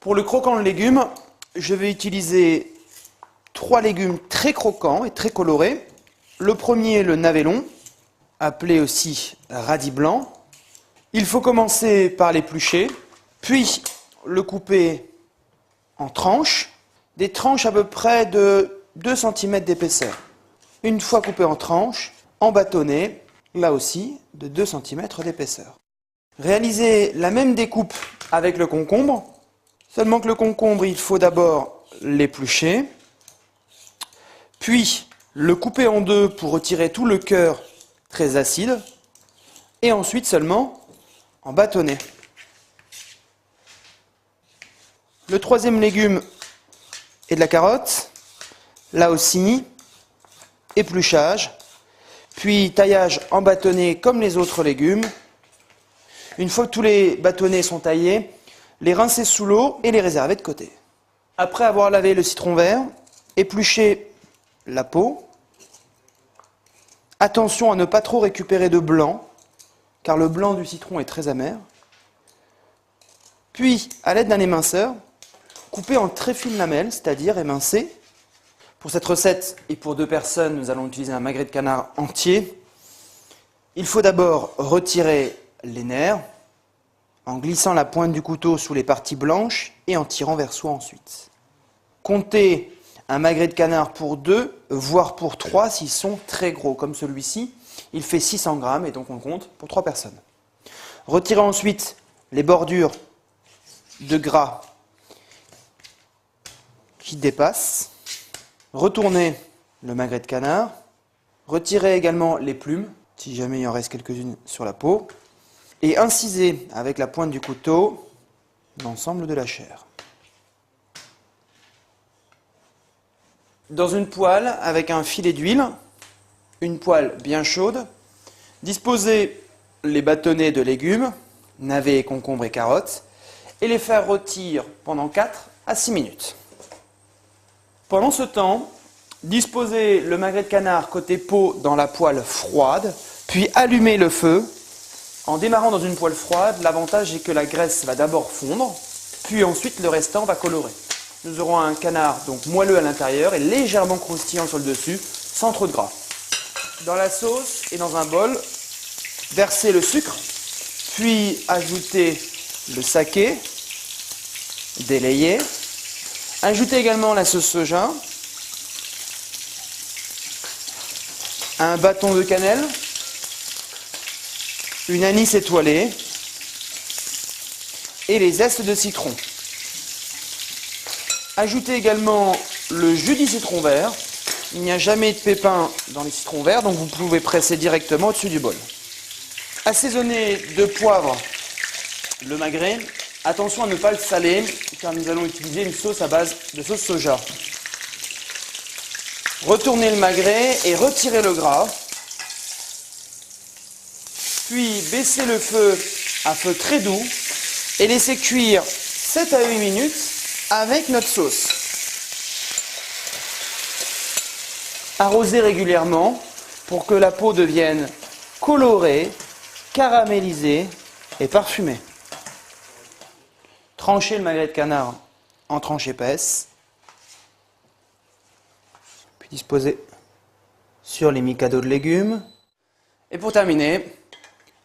Pour le croquant de légumes, je vais utiliser 3 légumes très croquants et très colorés. Le premier, le navellon, appelé aussi radis blanc. Il faut commencer par l'éplucher, puis le couper en tranches, des tranches à peu près de 2 cm d'épaisseur. Une fois coupé en tranches, en bâtonnet, là aussi de 2 cm d'épaisseur. Réalisez la même découpe avec le concombre, seulement que le concombre, il faut d'abord l'éplucher, puis le couper en deux pour retirer tout le cœur très acide, et ensuite seulement en bâtonnet. Le troisième légume est de la carotte, là aussi, épluchage, puis taillage en bâtonnet comme les autres légumes. Une fois que tous les bâtonnets sont taillés, les rincer sous l'eau et les réserver de côté. Après avoir lavé le citron vert, épluchez la peau. Attention à ne pas trop récupérer de blanc, car le blanc du citron est très amer. Puis, à l'aide d'un éminceur, coupez en très fines lamelles, c'est-à-dire émincées. Pour cette recette et pour 2 personnes, nous allons utiliser un magret de canard entier. Il faut d'abord retirer les nerfs en glissant la pointe du couteau sous les parties blanches et en tirant vers soi ensuite. Comptez un magret de canard pour 2, voire pour 3 s'ils sont très gros, comme celui-ci. Il fait 600 grammes et donc on compte pour 3 personnes. Retirez ensuite les bordures de gras qui dépassent. Retournez le magret de canard. Retirez également les plumes, si jamais il en reste quelques-unes sur la peau. Et incisez avec la pointe du couteau l'ensemble de la chair. Dans une poêle avec un filet d'huile, une poêle bien chaude, disposez les bâtonnets de légumes, navets, concombres et carottes, et les faire rôtir pendant 4 à 6 minutes. Pendant ce temps, disposez le magret de canard côté peau dans la poêle froide, puis allumez le feu. En démarrant dans une poêle froide, l'avantage est que la graisse va d'abord fondre, puis ensuite le restant va colorer. Nous aurons un canard donc moelleux à l'intérieur et légèrement croustillant sur le dessus, sans trop de gras. Dans la sauce et dans un bol, versez le sucre, puis ajoutez le saké, délayez. Ajoutez également la sauce soja, un bâton de cannelle, une anis étoilée et les zestes de citron. Ajoutez également le jus du citron vert. Il n'y a jamais de pépins dans les citrons verts, donc vous pouvez presser directement au-dessus du bol. Assaisonnez de poivre le magret. Attention à ne pas le saler, car nous allons utiliser une sauce à base de sauce soja. Retournez le magret et retirez le gras. Puis baissez le feu à feu très doux et laissez cuire 7 à 8 minutes avec notre sauce. Arrosez régulièrement pour que la peau devienne colorée, caramélisée et parfumée. Tranchez le magret de canard en tranches épaisses, puis disposez sur les micados de légumes. Et pour terminer,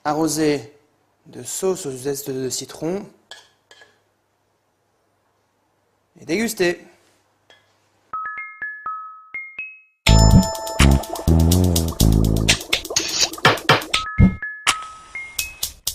arrosez de sauce aux zestes de citron et dégustez.